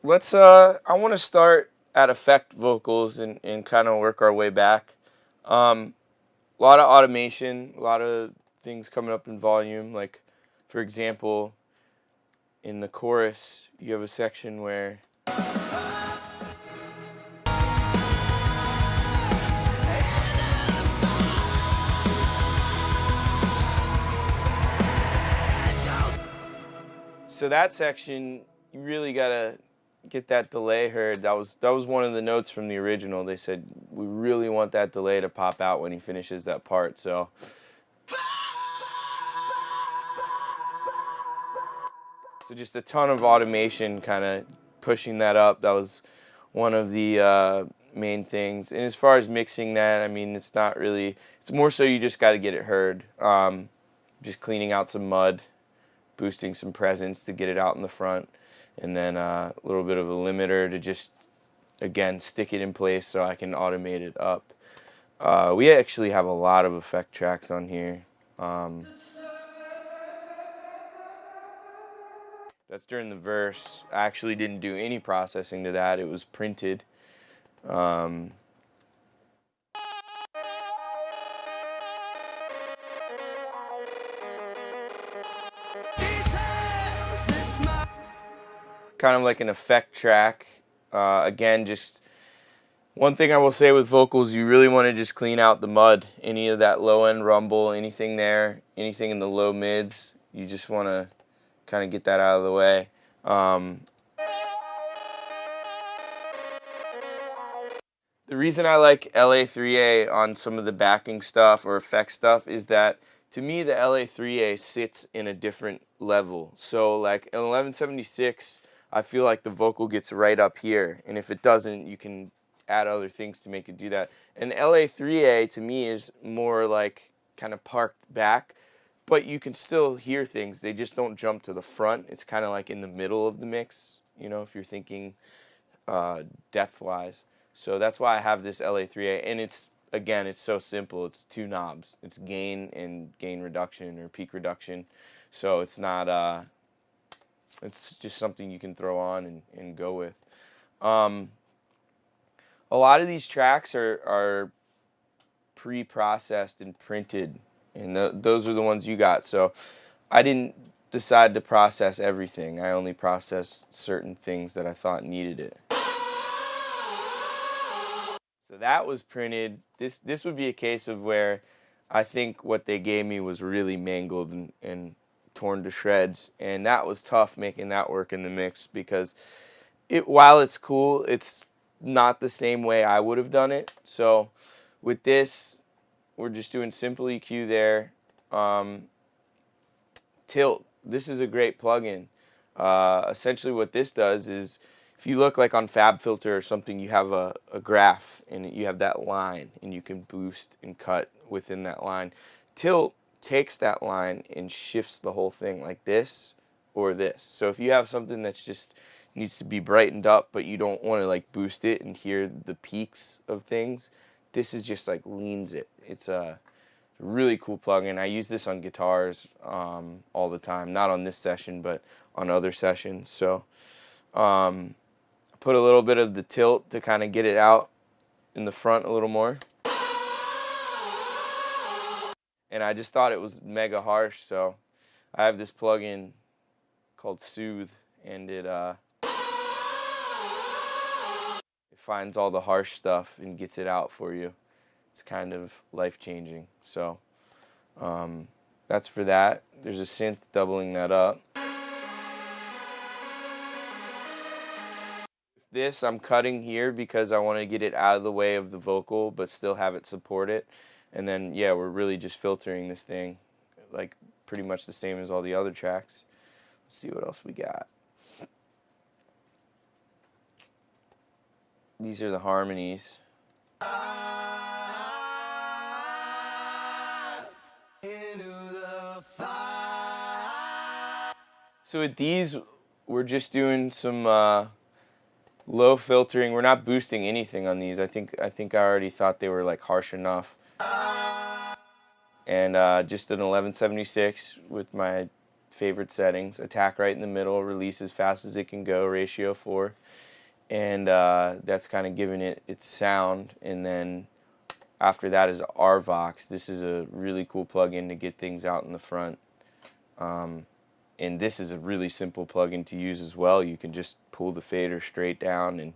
I want to start at effect vocals and kind of work our way back. A lot of automation, a lot of things coming up in volume. Like, for example, in the chorus, you have a section where so that section, you really gotta get that delay heard. That was one of the notes from the original. They said we really want that delay to pop out when he finishes that part. So just a ton of automation kind of pushing that up. That was one of the main things. And as far as mixing that, I mean, it's not really, it's more so you just got to get it heard. Just cleaning out some mud, boosting some presence to get it out in the front, and then a little bit of a limiter to just, again, stick it in place so I can automate it up. We actually have a lot of effect tracks on here. That's during the verse. I actually didn't do any processing to that. It was printed. Kind of like an effect track. Again, just one thing I will say with vocals, you really want to just clean out the mud. Any of that low end rumble, anything there, anything in the low mids, you just want to kind of get that out of the way. The reason I like LA3A on some of the backing stuff or effect stuff is that to me the LA3A sits in a different level. So like in 1176, I feel like the vocal gets right up here, and if it doesn't, you can add other things to make it do that. And LA3A to me is more like kind of parked back, but you can still hear things. They just don't jump to the front. It's kind of like in the middle of the mix, you know, if you're thinking depth-wise. So that's why I have this LA3A, and it's, again, it's so simple. It's two knobs. It's gain and gain reduction or peak reduction. So it's not, it's just something you can throw on and go with. A lot of these tracks are pre-processed and printed, and those are the ones you got. So I didn't decide to process everything. I only processed certain things that I thought needed it. So that was printed. This would be a case of where I think what they gave me was really mangled and torn to shreds, and that was tough making that work in the mix because while it's cool, it's not the same way I would have done it. So with this, we're just doing simple EQ there. Tilt. This is a great plugin. Essentially what this does is, if you look like on FabFilter or something, you have a graph and you have that line and you can boost and cut within that line. Tilt takes that line and shifts the whole thing like this or this. So if you have something that's just needs to be brightened up but you don't want to like boost it and hear the peaks of things, this is just like leans it. It's a really cool plugin. I use this on guitars all the time, not on this session but on other sessions. So put a little bit of the tilt to kind of get it out in the front a little more. And I just thought it was mega harsh, so I have this plugin called Soothe, and it finds all the harsh stuff and gets it out for you. It's kind of life-changing. So that's for that. There's a synth doubling that up. This I'm cutting here because I want to get it out of the way of the vocal but still have it support it. And then yeah, we're really just filtering this thing like pretty much the same as all the other tracks. Let's see what else we got. These are the harmonies. So with these, we're just doing some low filtering. We're not boosting anything on these. I think I already thought they were like harsh enough. And just an 1176 with my favorite settings. Attack right in the middle, release as fast as it can go, ratio 4. And that's kind of giving it its sound. And then after that is RVox. This is a really cool plugin to get things out in the front. And this is a really simple plugin to use as well. You can just pull the fader straight down, and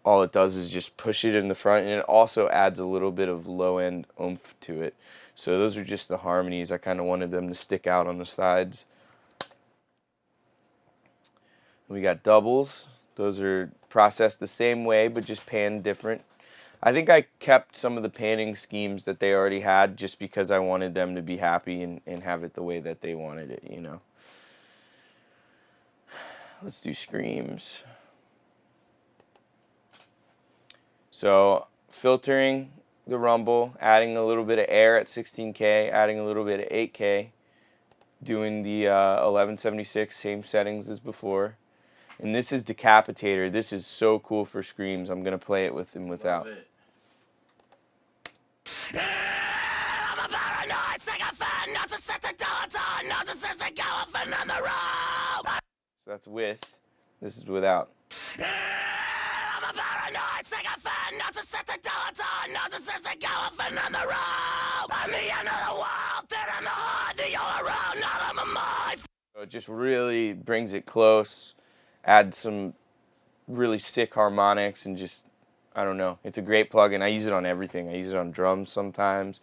all it does is just push it in the front, and it also adds a little bit of low-end oomph to it. So those are just the harmonies. I kind of wanted them to stick out on the sides. We got doubles. Those are processed the same way, but just panned different. I think I kept some of the panning schemes that they already had just because I wanted them to be happy and have it the way that they wanted it, you know. Let's do screams. So filtering the rumble, adding a little bit of air at 16K, adding a little bit of 8K, doing the 1176, same settings as before. And this is Decapitated. This is so cool for screams. I'm going to play it with and without. Love it. So that's with. This is without. So it just really brings it close, adds some really sick harmonics, and just, I don't know. It's a great plugin. I use it on everything. I use it on drums sometimes.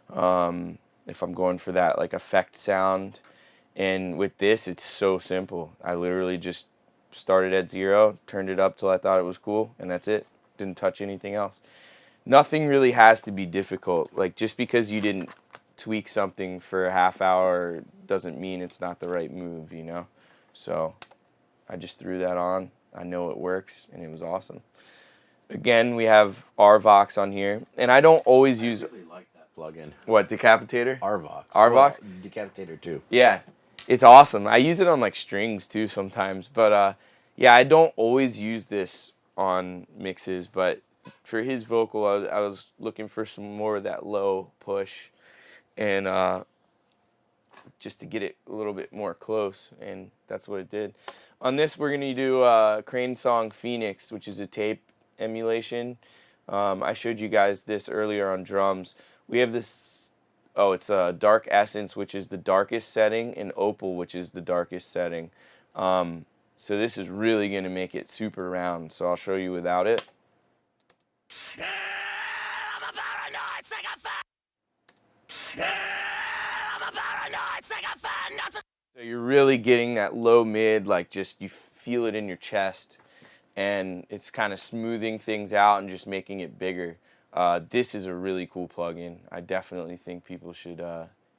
If I'm going for that like effect sound. And with this, it's so simple. I literally just started at 0, turned it up till I thought it was cool, and that's it. Didn't touch anything else. Nothing really has to be difficult. Like, just because you didn't tweak something for a half hour doesn't mean it's not the right move, you know? So I just threw that on. I know it works, and it was awesome. Again, we have RVox on here, and I don't always use... I really like that plugin. What, Decapitator? RVox. RVox? Well, Decapitator too. Yeah, it's awesome. I use it on like strings too sometimes, but yeah, I don't always use this on mixes, but for his vocal, I was looking for some more of that low push, and just to get it a little bit more close, and that's what it did. On this, we're gonna do Crane Song Phoenix, which is a tape emulation. I showed you guys this earlier on drums. We have this. Oh, it's Dark Essence, which is the darkest setting, and Opal, which is the darkest setting. So this is really going to make it super round. So I'll show you without it. So you're really getting that low mid, like just you feel it in your chest, and it's kind of smoothing things out and just making it bigger. This is a really cool plugin. I definitely think people should,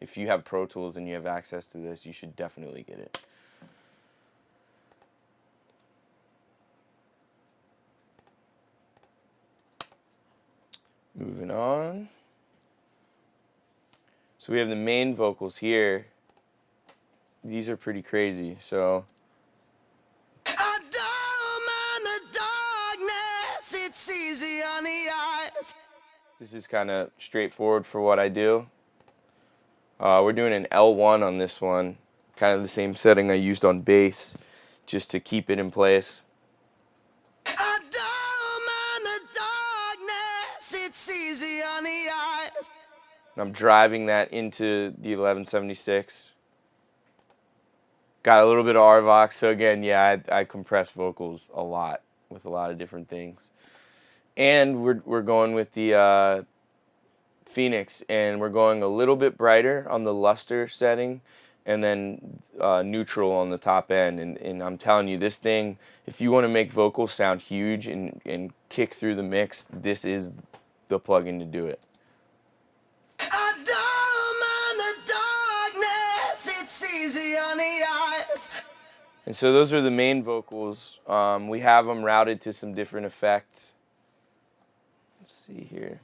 if you have Pro Tools and you have access to this, you should definitely get it. Moving on. So we have the main vocals here. These are pretty crazy. So I don't mind the darkness, it's easy on the eyes. this is kind of straightforward for what I do. We're doing an L1 on this one, kind of the same setting I used on bass, just to keep it in place. I don't mind the darkness, it's easy on the eyes. And I'm driving that into the 1176. Got a little bit of RVox, so again, yeah, I compress vocals a lot with a lot of different things. And we're going with the Phoenix, and we're going a little bit brighter on the luster setting, and then neutral on the top end. And I'm telling you, this thing, if you want to make vocals sound huge and kick through the mix, this is the plugin to do it. I don't mind the darkness, it's easy on the eyes. And so those are the main vocals. We have them routed to some different effects. Let's see here.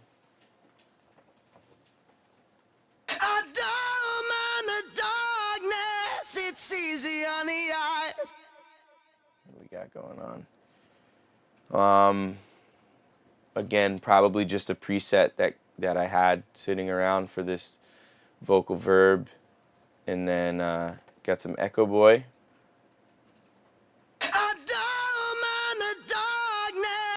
I don't mind the darkness, it's easy on the eyes. What we got going on? Again, probably just a preset that I had sitting around for this vocal verb, and then Got some Echo Boy. I don't mind the darkness.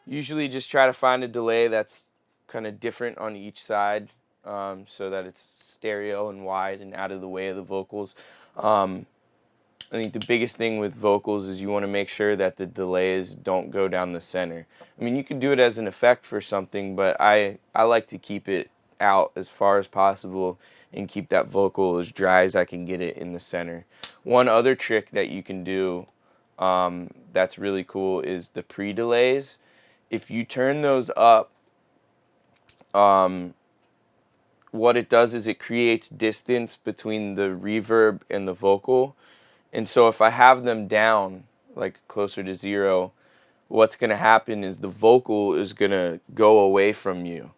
Usually just try to find a delay that's kind of different on each side, so that it's stereo and wide and out of the way of the vocals. I think the biggest thing with vocals is you want to make sure that the delays don't go down the center. I mean, you can do it as an effect for something, but I like to keep it out as far as possible and keep that vocal as dry as I can get it in the center. One other trick that you can do that's really cool is the pre-delays. If you turn those up, what it does is it creates distance between the reverb and the vocal. And so if I have them down, like closer to 0, what's going to happen is the vocal is going to go away from you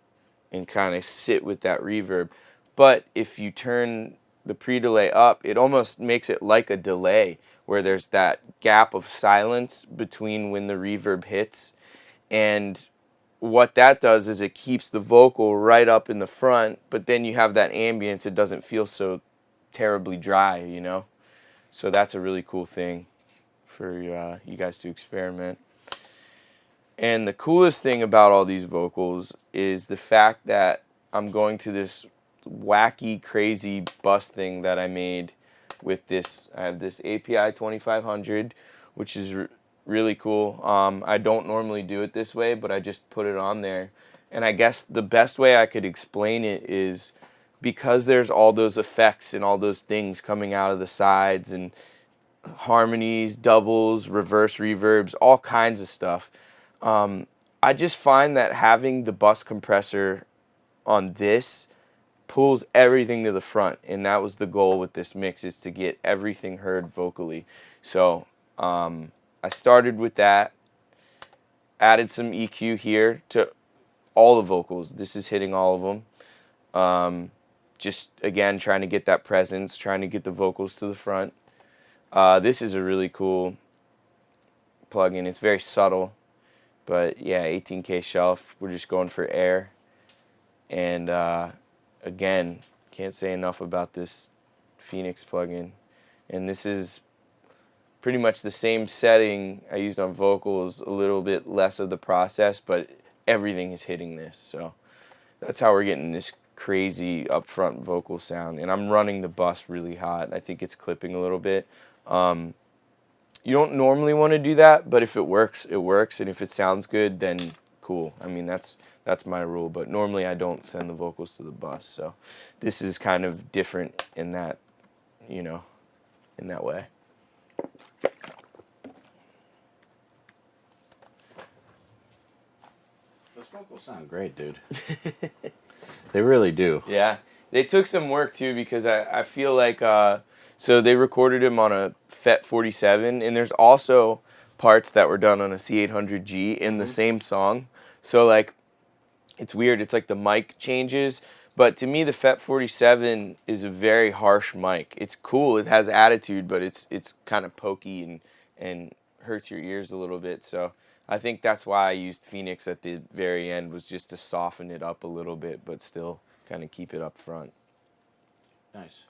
and kind of sit with that reverb. But if you turn the pre-delay up, it almost makes it like a delay where there's that gap of silence between when the reverb hits. And what that does is it keeps the vocal right up in the front, but then you have that ambience. It doesn't feel so terribly dry, you know? So that's a really cool thing for you guys to experiment. And the coolest thing about all these vocals is the fact that I'm going to this wacky, crazy bus thing that I made with this. I have this API 2500, which is really cool. I don't normally do it this way, but I just put it on there. And I guess the best way I could explain it is because there's all those effects and all those things coming out of the sides and harmonies, doubles, reverse reverbs, all kinds of stuff. I just find that having the bus compressor on this pulls everything to the front, and that was the goal with this mix, is to get everything heard vocally. So I started with that, added some EQ here to all the vocals. This is hitting all of them. Just, again, trying to get that presence, trying to get the vocals to the front. This is a really cool plugin. It's very subtle, but yeah, 18K shelf. We're just going for air. And again, can't say enough about this Phoenix plugin. And this is pretty much the same setting I used on vocals, a little bit less of the process, but everything is hitting this. So that's how we're getting this crazy upfront vocal sound. And I'm running the bus really hot. I think it's clipping a little bit. You don't normally want to do that, but if it works, it works. And if it sounds good, then cool. I mean, that's my rule. But normally I don't send the vocals to the bus. So this is kind of different in that, you know, in that way. Those vocals sound great, dude. They really do. Yeah. They took some work, too, because I feel like, so they recorded him on a FET 47, and there's also parts that were done on a C800G in the same song. So, like, it's weird. It's like the mic changes. But to me, the FET 47 is a very harsh mic. It's cool. It has attitude, but it's kind of pokey and hurts your ears a little bit. So I think that's why I used Phoenix at the very end, was just to soften it up a little bit, but still kind of keep it up front. Nice.